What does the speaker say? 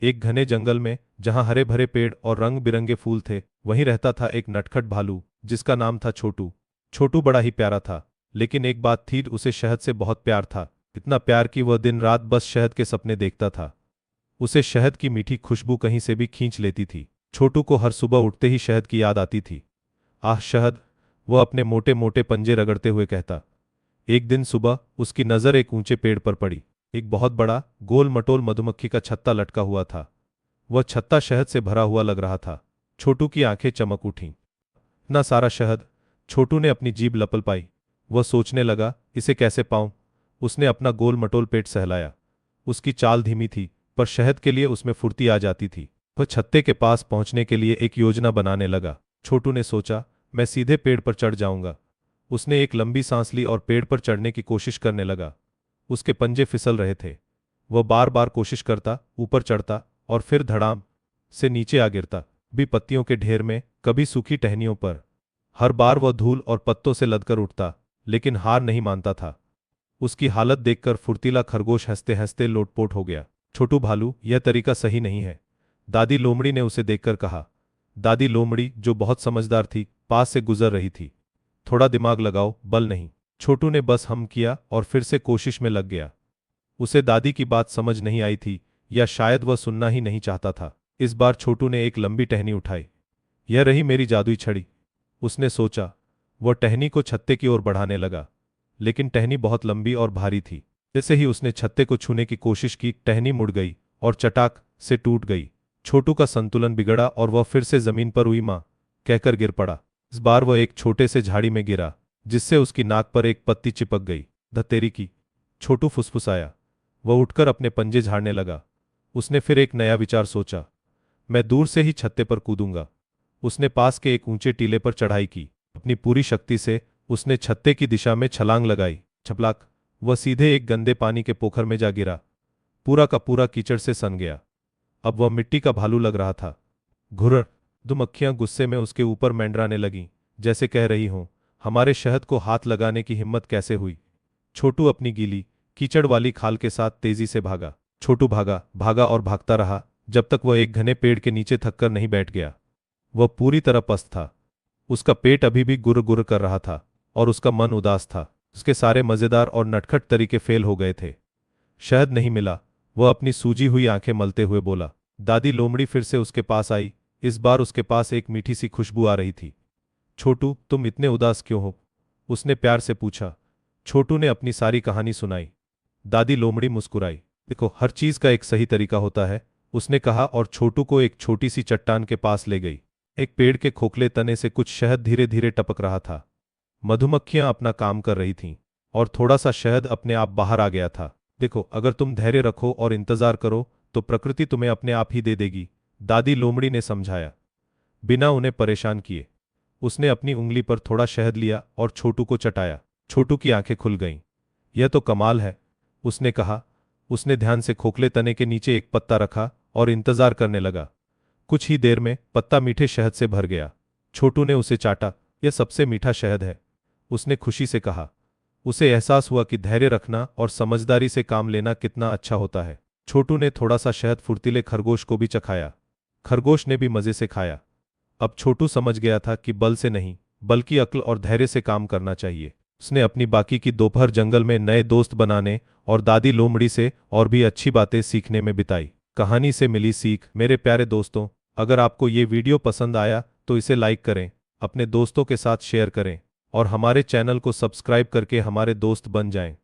एक घने जंगल में, जहां हरे भरे पेड़ और रंग बिरंगे फूल थे, वहीं रहता था एक नटखट भालू, जिसका नाम था छोटू। छोटू बड़ा ही प्यारा था, लेकिन एक बात थी, उसे शहद से बहुत प्यार था। इतना प्यार कि वह दिन रात बस शहद के सपने देखता था। उसे शहद की मीठी खुशबू कहीं से भी खींच लेती थी। छोटू को हर सुबह उठते ही शहद की याद आती थी। आह शहद, वह अपने मोटे मोटे पंजे रगड़ते हुए कहता। एक दिन सुबह उसकी नज़र एक ऊंचे पेड़ पर पड़ी। एक बहुत बड़ा गोल मटोल मधुमक्खी का छत्ता लटका हुआ था। वह छत्ता शहद से भरा हुआ लग रहा था। छोटू की आंखें चमक उठीं। इतना सारा शहद! छोटू ने अपनी जीभ लपल पाई। वह सोचने लगा, इसे कैसे पाऊं। उसने अपना गोल मटोल पेट सहलाया। उसकी चाल धीमी थी, पर शहद के लिए उसमें फुर्ती आ जाती थी। वह छत्ते के पास पहुंचने के लिए एक योजना बनाने लगा। छोटू ने सोचा, मैं सीधे पेड़ पर चढ़ जाऊंगा। उसने एक लंबी सांस ली और पेड़ पर चढ़ने की कोशिश करने लगा। उसके पंजे फिसल रहे थे। वह बार बार कोशिश करता, ऊपर चढ़ता और फिर धड़ाम से नीचे आ गिरता। भी पत्तियों के ढेर में, कभी सूखी टहनियों पर। हर बार वह धूल और पत्तों से लदकर उठता, लेकिन हार नहीं मानता था। उसकी हालत देखकर फुर्तीला खरगोश हंसते हंसते लोटपोट हो गया। छोटू भालू, यह तरीका सही नहीं है, दादी लोमड़ी ने उसे देखकर कहा। दादी लोमड़ी, जो बहुत समझदार थी, पास से गुजर रही थी। थोड़ा दिमाग लगाओ, बल नहीं। छोटू ने बस हम किया और फिर से कोशिश में लग गया। उसे दादी की बात समझ नहीं आई थी, या शायद वह सुनना ही नहीं चाहता था। इस बार छोटू ने एक लंबी टहनी उठाई। यह रही मेरी जादुई छड़ी, उसने सोचा। वह टहनी को छत्ते की ओर बढ़ाने लगा, लेकिन टहनी बहुत लंबी और भारी थी। जैसे ही उसने छत्ते को छूने की कोशिश की, टहनी मुड़ गई और चटाक से टूट गई। छोटू का संतुलन बिगड़ा और वह फिर से जमीन पर "उई मां" कहकर गिर पड़ा। इस बार वह एक छोटे से झाड़ी में गिरा, जिससे उसकी नाक पर एक पत्ती चिपक गई। धत्तेरी की! छोटू फुसफुसाया। वह उठकर अपने पंजे झाड़ने लगा। उसने फिर एक नया विचार सोचा। मैं दूर से ही छत्ते पर कूदूंगा। उसने पास के एक ऊंचे टीले पर चढ़ाई की। अपनी पूरी शक्ति से उसने छत्ते की दिशा में छलांग लगाई। छपलाक! वह सीधे एक गंदे पानी के पोखर में जा गिरा। पूरा का पूरा कीचड़ से सन गया। अब वह मिट्टी का भालू लग रहा था। घुर्र! मधुमक्खियां गुस्से में उसके ऊपर मेंडराने लगीं, जैसे कह रही हों, हमारे शहद को हाथ लगाने की हिम्मत कैसे हुई। छोटू अपनी गीली कीचड़ वाली खाल के साथ तेजी से भागा। छोटू भागा, भागा और भागता रहा, जब तक वह एक घने पेड़ के नीचे थककर नहीं बैठ गया। वह पूरी तरह पस्त था। उसका पेट अभी भी गुर्र गुर्र कर रहा था और उसका मन उदास था। उसके सारे मजेदार और नटखट तरीके फेल हो गए थे। शहद नहीं मिला। वह अपनी सूजी हुई आंखें मलते हुए बोला। दादी लोमड़ी फिर से उसके पास आई। इस बार उसके पास एक मीठी सी खुशबू आ रही थी। छोटू, तुम इतने उदास क्यों हो? उसने प्यार से पूछा। छोटू ने अपनी सारी कहानी सुनाई। दादी लोमड़ी मुस्कुराई। देखो, हर चीज का एक सही तरीका होता है, उसने कहा और छोटू को एक छोटी सी चट्टान के पास ले गई। एक पेड़ के खोखले तने से कुछ शहद धीरे धीरे टपक रहा था। मधुमक्खियां अपना काम कर रही थीं और थोड़ा सा शहद अपने आप बाहर आ गया था। देखो, अगर तुम धैर्य रखो और इंतजार करो, तो प्रकृति तुम्हें अपने आप ही दे देगी, दादी लोमड़ी ने समझाया, बिना उन्हें परेशान किए। उसने अपनी उंगली पर थोड़ा शहद लिया और छोटू को चटाया। छोटू की आंखें खुल गईं। यह तो कमाल है, उसने कहा। उसने ध्यान से खोखले तने के नीचे एक पत्ता रखा और इंतजार करने लगा। कुछ ही देर में पत्ता मीठे शहद से भर गया। छोटू ने उसे चाटा। यह सबसे मीठा शहद है, उसने खुशी से कहा। उसे एहसास हुआ कि धैर्य रखना और समझदारी से काम लेना कितना अच्छा होता है। छोटू ने थोड़ा सा शहद फुर्तीले खरगोश को भी चखाया। खरगोश ने भी मजे से खाया। अब छोटू समझ गया था कि बल से नहीं, बल्कि अक्ल और धैर्य से काम करना चाहिए। उसने अपनी बाकी की दोपहर जंगल में नए दोस्त बनाने और दादी लोमड़ी से और भी अच्छी बातें सीखने में बिताई। कहानी से मिली सीख। मेरे प्यारे दोस्तों, अगर आपको ये वीडियो पसंद आया तो इसे लाइक करें, अपने दोस्तों के साथ शेयर करें और हमारे चैनल को सब्सक्राइब करके हमारे दोस्त बन जाएं।